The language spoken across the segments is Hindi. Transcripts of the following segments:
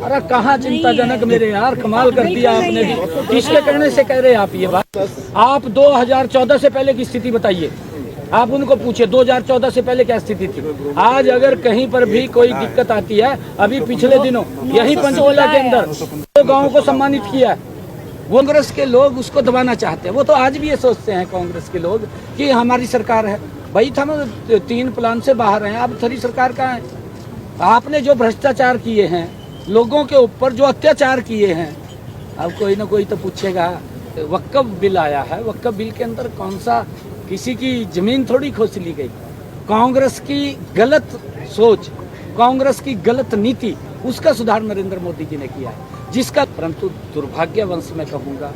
अरे कहाँ चिंताजनक मेरे यार, कमाल कर दिया आपने भी। किसके कहने से कह रहे हैं आप ये बात? आप 2014 से पहले की स्थिति बताइए, आप उनको पूछिए 2014 से पहले क्या स्थिति थी। आज अगर कहीं पर भी कोई दिक्कत आती है, अभी पिछले दिनों यही पंचकुला के अंदर 2 गाँव को सम्मानित किया है। कांग्रेस के लोग उसको दबाना चाहते हैं। वो तो आज भी ये सोचते हैं कांग्रेस के लोग कि हमारी सरकार है। भाई हम 3 प्लान से बाहर हैं, अब थरी सरकार कहाँ है? आपने जो भ्रष्टाचार किए हैं, लोगों के ऊपर जो अत्याचार किए हैं, अब कोई ना कोई तो पूछेगा। वक्फ बिल आया है, वक्फ बिल के अंदर कौन सा किसी की जमीन थोड़ी खोज ली गई। कांग्रेस की गलत सोच, कांग्रेस की गलत नीति, उसका सुधार नरेंद्र मोदी जी ने किया है, जिसका परंतु दुर्भाग्यवश मैं कहूँगा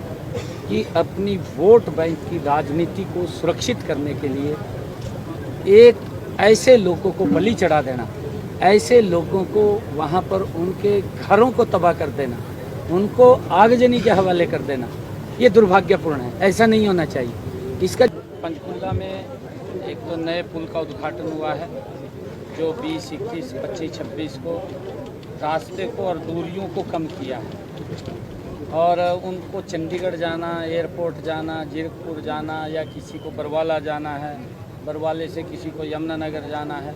कि अपनी वोट बैंक की राजनीति को सुरक्षित करने के लिए एक ऐसे लोगों को बलि चढ़ा देना, ऐसे लोगों को वहाँ पर उनके घरों को तबाह कर देना, उनको आगजनी के हवाले कर देना, ये दुर्भाग्यपूर्ण है। ऐसा नहीं होना चाहिए। इसका पंचकुला में एक तो नए पुल का उद्घाटन हुआ है, जो 20, 21, 25, 26 को रास्ते को और दूरियों को कम किया है। और उनको चंडीगढ़ जाना, एयरपोर्ट जाना, जीरकपुर जाना, या किसी को बरवाला जाना है, बरवाले से किसी को यमुनानगर जाना है,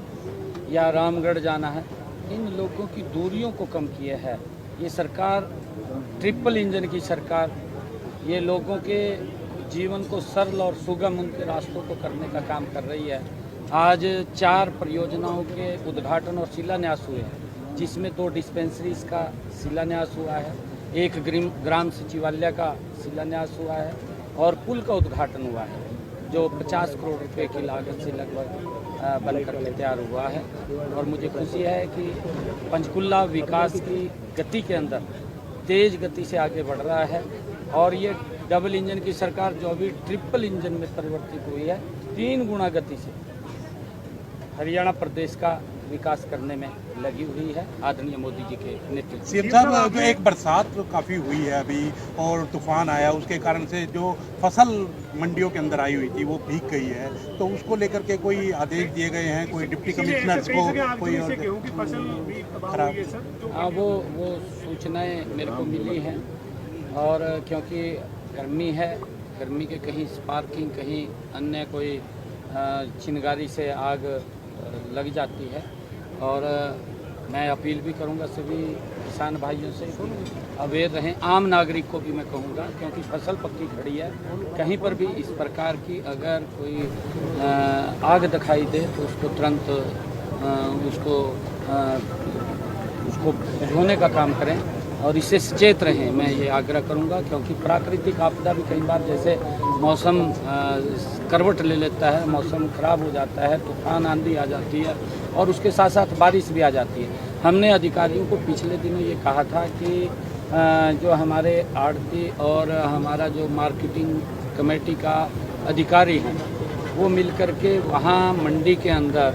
या रामगढ़ जाना है, इन लोगों की दूरियों को कम किए है। ये सरकार ट्रिपल इंजन की सरकार, ये लोगों के जीवन को सरल और सुगम उनके रास्तों को करने का काम कर रही है। आज 4 परियोजनाओं के उद्घाटन और शिलान्यास हुए हैं, जिसमें 2 डिस्पेंसरीज का शिलान्यास हुआ है, 1 ग्राम सचिवालय का शिलान्यास हुआ है, और पुल का उद्घाटन हुआ है, जो 50 करोड़ रुपए की लागत से लगभग बनकर के तैयार हुआ है। और मुझे खुशी है कि पंचकुला विकास की गति के अंदर तेज गति से आगे बढ़ रहा है। और ये डबल इंजन की सरकार, जो अभी ट्रिपल इंजन में परिवर्तित हुई है, 3 गुना गति से हरियाणा प्रदेश का विकास करने में लगी हुई है आदरणीय मोदी जी के नेतृत्व। सीएम साहब, जो एक बरसात काफ़ी हुई है अभी और तूफान आया, उसके कारण से जो फसल मंडियों के अंदर आई हुई थी वो भीग गई है, तो उसको लेकर के कोई आदेश दिए गए हैं, कोई डिप्टी कमिश्नर को, कोई और खराब? हाँ, वो सूचनाएं मेरे को मिली हैं। और क्योंकि गर्मी है, गर्मी के कहीं स्पार्किंग, कहीं अन्य कोई चिंगारी से आग लग जाती है। और मैं अपील भी करूंगा सभी किसान भाइयों से अवेयर रहें, आम नागरिक को भी मैं कहूंगा, क्योंकि फसल पक्की खड़ी है। कहीं पर भी इस प्रकार की अगर कोई आग दिखाई दे तो उसको तुरंत उसको बुझाने का काम करें और इससे सचेत रहें, मैं ये आग्रह करूंगा। क्योंकि प्राकृतिक आपदा भी कई बार, जैसे मौसम करवट ले लेता है, मौसम खराब हो जाता है, तूफान आंधी आ जाती है और उसके साथ साथ बारिश भी आ जाती है। हमने अधिकारियों को पिछले दिनों ये कहा था कि जो हमारे आड़ती और हमारा जो मार्केटिंग कमेटी का अधिकारी हैं, वो मिल कर के वहाँ मंडी के अंदर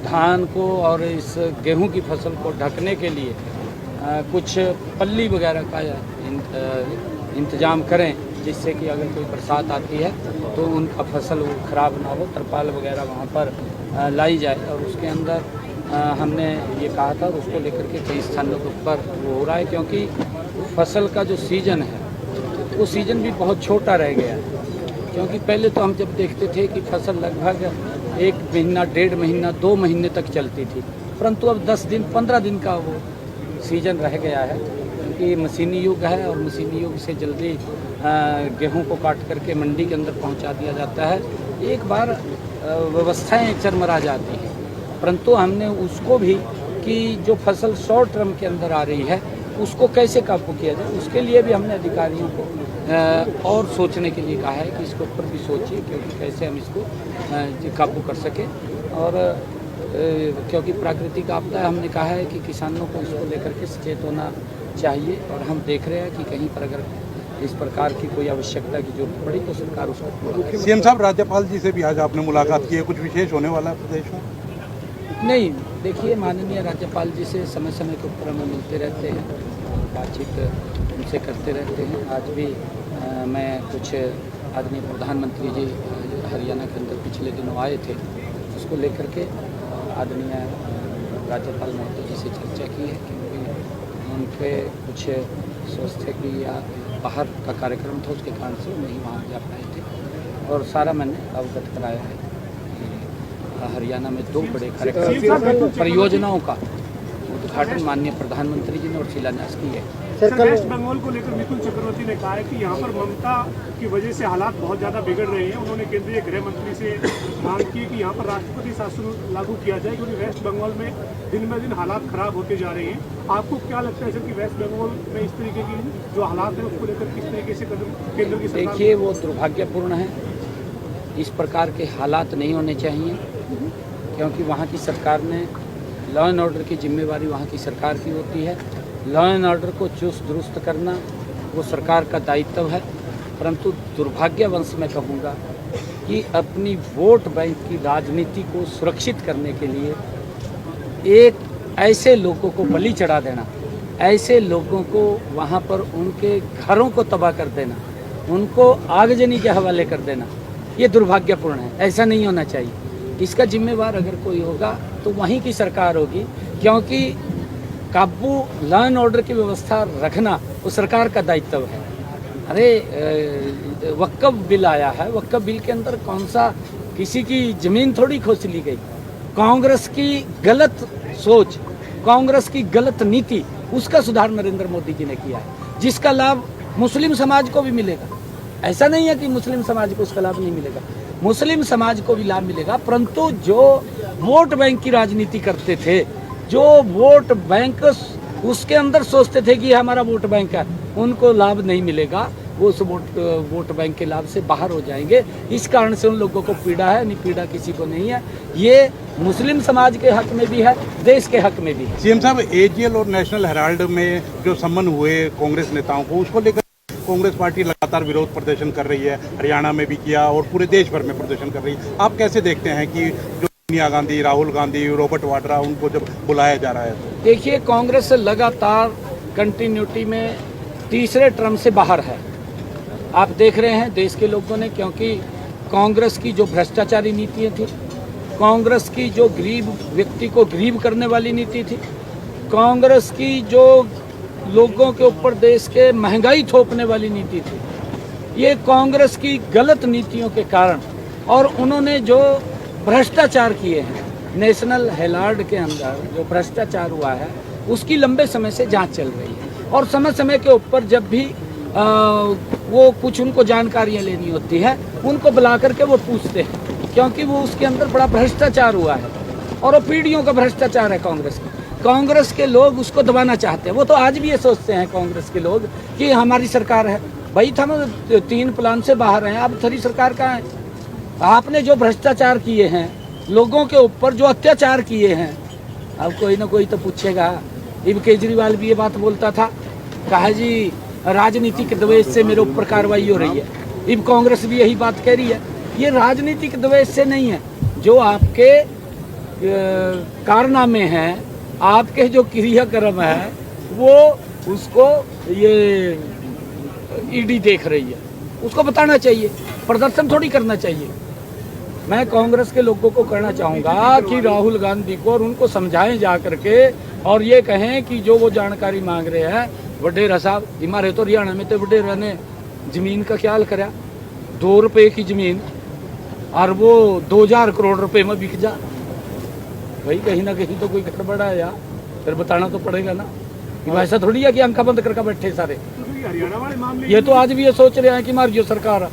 धान को और इस गेहूं की फसल को ढकने के लिए कुछ पल्ली वगैरह का इंतजाम करें, जिससे कि अगर कोई बरसात आती है तो उनका फसल वो ख़राब ना हो। तरपाल वगैरह वहाँ पर लाई जाए। और उसके अंदर हमने ये कहा था, उसको लेकर के कई स्थानों पर वो हो रहा है, क्योंकि फसल का जो सीज़न है वो सीज़न भी बहुत छोटा रह गया है। क्योंकि पहले तो हम जब देखते थे कि फसल लगभग 1 महीना, 1.5 महीना, 2 महीने तक चलती थी, परंतु अब 10 दिन, 15 दिन का वो सीजन रह गया है। क्योंकि मशीनी युग है और मशीनी युग से जल्दी गेहूं को काट करके मंडी के अंदर पहुंचा दिया जाता है। एक बार व्यवस्थाएं चरमरा जाती हैं, परंतु हमने उसको भी कि जो फसल शॉर्ट टर्म के अंदर आ रही है उसको कैसे काबू किया जाए, उसके लिए भी हमने अधिकारियों को और सोचने के लिए कहा है कि इसके ऊपर भी सोचिए, क्योंकि कैसे हम इसको काबू कर सकें। और क्योंकि प्राकृतिक आपदा, हमने कहा है कि किसानों को इसको लेकर के सचेत होना चाहिए। और हम देख रहे हैं कि कहीं पर अगर इस प्रकार की कोई आवश्यकता की जरूरत पड़ी तो सरकार उसको पूरा करेगी। सीएम साहब, राज्यपाल जी से भी आज आपने मुलाकात की है, कुछ विशेष होने वाला है प्रदेश में? नहीं, देखिए, माननीय राज्यपाल जी से समय समय के ऊपर हम मिलते रहते हैं, बातचीत उनसे करते रहते हैं। आज भी मैं कुछ आदरणीय प्रधानमंत्री जी हरियाणा के अंदर पिछले दिनों आए थे, उसको लेकर के आदरणीय राज्यपाल महोदय जी से चर्चा की है कि उनके कुछ सोच थे कि या बाहर का कार्यक्रम था, उसके कारण से नहीं वहाँ जा पाए थे। और सारा मैंने अवगत कराया है कि हरियाणा में 2 बड़े कार्यक्रम परियोजनाओं का उद्घाटन माननीय प्रधानमंत्री जी ने और शिलान्यास की है। वेस्ट बंगाल को लेकर मिथुन चक्रवर्ती ने कहा है कि यहाँ पर ममता की वजह से हालात बहुत ज़्यादा बिगड़ रहे हैं। उन्होंने केंद्रीय गृह मंत्री से मांग की कि यहाँ पर राष्ट्रपति शासन लागू किया जाए, क्योंकि वेस्ट बंगाल में दिन ब दिन हालात खराब होते जा रहे हैं। आपको क्या लगता है सर कि वेस्ट बंगाल में इस तरीके की जो हालात है उसको लेकर किस तरीके से कदम केंद्र की सरकार? देखिए, वो दुर्भाग्यपूर्ण है। इस प्रकार के हालात नहीं होने चाहिए, क्योंकि वहाँ की सरकार ने लॉ एंड ऑर्डर की जिम्मेवारी वहाँ की सरकार की होती है। लॉ एंड ऑर्डर को चुस्त दुरुस्त करना वो सरकार का दायित्व है। परंतु दुर्भाग्यवश मैं कहूँगा कि अपनी वोट बैंक की राजनीति को सुरक्षित करने के लिए एक ऐसे लोगों को बलि चढ़ा देना, ऐसे लोगों को वहाँ पर उनके घरों को तबाह कर देना, उनको आगजनी के हवाले कर देना, ये दुर्भाग्यपूर्ण है। ऐसा नहीं होना चाहिए। इसका जिम्मेवार अगर कोई होगा तो वहीं की सरकार होगी, क्योंकि काबू लॉ एंड ऑर्डर की व्यवस्था रखना वो सरकार का दायित्व है। अरे वक्फ बिल आया है, वक्फ बिल के अंदर कौन सा किसी की ज़मीन थोड़ी खोज ली गई। कांग्रेस की गलत सोच, कांग्रेस की गलत नीति, उसका सुधार नरेंद्र मोदी जी ने किया है, जिसका लाभ मुस्लिम समाज को भी मिलेगा। ऐसा नहीं है कि मुस्लिम समाज को उसका लाभ नहीं मिलेगा, मुस्लिम समाज को भी लाभ मिलेगा। परंतु जो वोट बैंक की राजनीति करते थे, जो वोट बैंक उसके अंदर सोचते थे कि हमारा वोट बैंक है, उनको लाभ नहीं मिलेगा। वो उस वोट बैंक के लाभ से बाहर हो जाएंगे। इस कारण से उन लोगों को पीड़ा है, नहीं पीड़ा किसी को नहीं है। ये मुस्लिम समाज के हक में भी है, देश के हक में भी है। सीएम साहब, एजीएल और नेशनल हेराल्ड में जो सम्मन हुए कांग्रेस नेताओं को, उसको लेकर कांग्रेस पार्टी लगातार विरोध प्रदर्शन कर रही है। हरियाणा में भी किया और पूरे देश भर में प्रदर्शन कर रही है। आप कैसे देखते हैं कि जो सोनिया गांधी, राहुल गांधी, रॉबर्ट वाड्रा, उनको जब बुलाया जा रहा है तो? देखिए, कांग्रेस लगातार कंटिन्यूटी में तीसरे टर्म से बाहर है। आप देख रहे हैं देश के लोगों ने, क्योंकि कांग्रेस की जो भ्रष्टाचारी नीतियाँ थी, कांग्रेस की जो गरीब व्यक्ति को गरीब करने वाली नीति थी, कांग्रेस की जो लोगों के ऊपर देश के महंगाई थोपने वाली नीति थी, ये कांग्रेस की गलत नीतियों के कारण और उन्होंने जो भ्रष्टाचार किए हैं, नेशनल हेराल्ड के अंदर जो भ्रष्टाचार हुआ है उसकी लंबे समय से जांच चल रही है। और समय समय के ऊपर जब भी वो कुछ उनको जानकारियां लेनी होती है, उनको बुला करके वो पूछते हैं, क्योंकि वो उसके अंदर बड़ा भ्रष्टाचार हुआ है और वो पीढ़ियों का भ्रष्टाचार है कांग्रेस का। कांग्रेस के लोग उसको दबाना चाहते हैं। वो तो आज भी ये सोचते हैं कांग्रेस के लोग कि हमारी सरकार है। भाई हम 3 प्लान से बाहर हैं, अब थरी सरकार कहाँ है? आपने जो भ्रष्टाचार किए हैं, लोगों के ऊपर जो अत्याचार किए हैं, अब कोई ना कोई तो पूछेगा। इब केजरीवाल भी ये बात बोलता था, कहा जी राजनीतिक द्वेष से मेरे ऊपर कार्रवाई हो रही है। इब कांग्रेस भी यही बात कह रही है। ये राजनीतिक द्वेष से नहीं है, जो आपके कारनामे हैं, आपके जो क्रियाक्रम है, वो उसको ये ईडी देख रही है, उसको बताना चाहिए, प्रदर्शन थोड़ी करना चाहिए। मैं कांग्रेस के लोगों को कहना चाहूँगा कि राहुल गांधी को और उनको समझाएं जा करके, और ये कहें कि जो वो जानकारी मांग रहे हैं, वडेरा साहब हमारे तो हरियाणा में तो वडेरा ने जमीन का ख्याल करा, 2 रुपये की जमीन और वो 2000 करोड़ रुपए में बिक जा। भाई कहीं ना कहीं तो कोई गड़बड़ा है यार, फिर बताना तो पड़ेगा ना। कि वैसा थोड़ी है कि आंखा बंद करके बैठे सारे। हरियाणा वाले मामले ये तो आज भी ये सोच रहे हैं कि हमारी जो सरकार है,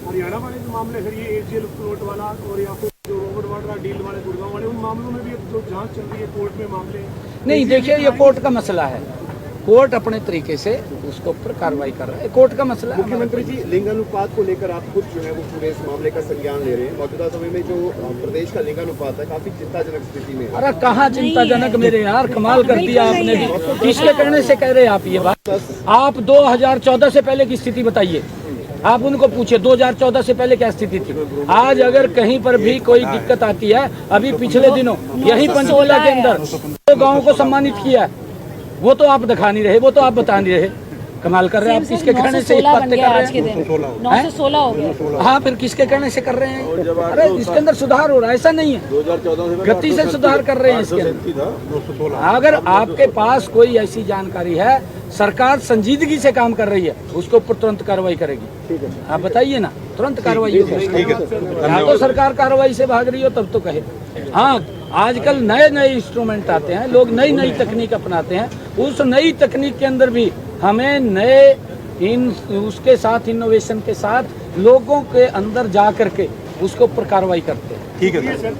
हरियाणा वाले जो मामले सर, ये एजीएल प्लॉट वाला और या फिर जो रॉबर्ट वाड्रा डील वाले, गुड़गांव वाले, उन मामलों में भी जो जांच चल रही है कोर्ट में मामले। नहीं देखिए, ये कोर्ट का मसला है। कोर्ट अपने तरीके से उसको ऊपर कार्रवाई कर रहा है, कोर्ट का मसला है। मुख्यमंत्री जी, लिंगानुपात को लेकर आप खुद जो है वो पूरे इस मामले का संज्ञान ले रहे हैं। मौजूदा समय में जो प्रदेश का लिंगानुपात है काफी चिंताजनक स्थिति में है। अरे कहाँ चिंताजनक मेरे यार, कमाल कर दिया आपने भी। किसके कहने से कह रहे हैं आप ये बात? आप 2014 से पहले की स्थिति बताइए, आप उनको पूछिए 2014 से पहले क्या स्थिति थी। आज अगर कहीं पर भी कोई दिक्कत आती है, अभी पिछले दिनों यही पंचकुला के अंदर 2 गाँव को सम्मानित किया है, वो तो आप दिखा नहीं रहे, वो तो आप बता नहीं रहे। कमाल कर रहे हैं आप, किसके कहने से बातें कर रहे हैं? 9 से 16 हो गया। हाँ, फिर किसके कहने से कर रहे हैं? अरे इसके अंदर सुधार हो रहा है, ऐसा नहीं है, 2014 गति से सुधार कर रहे हैं इसके अंदर। अगर आपके पास कोई ऐसी जानकारी है, सरकार संजीदगी से काम कर रही है, उसके ऊपर तुरंत कार्रवाई करेगी। आप बताइए ना, तुरंत कार्रवाई होगी। या तो सरकार कार्रवाई से भाग रही हो तब तो कहे। हाँ, आजकल नए नए इंस्ट्रूमेंट आते हैं, लोग नई नई तकनीक अपनाते हैं, उस नई तकनीक के अंदर भी हमें नए उसके साथ इनोवेशन के साथ लोगों के अंदर जा करके उसके ऊपर कार्रवाई करते हैं। ठीक है सर।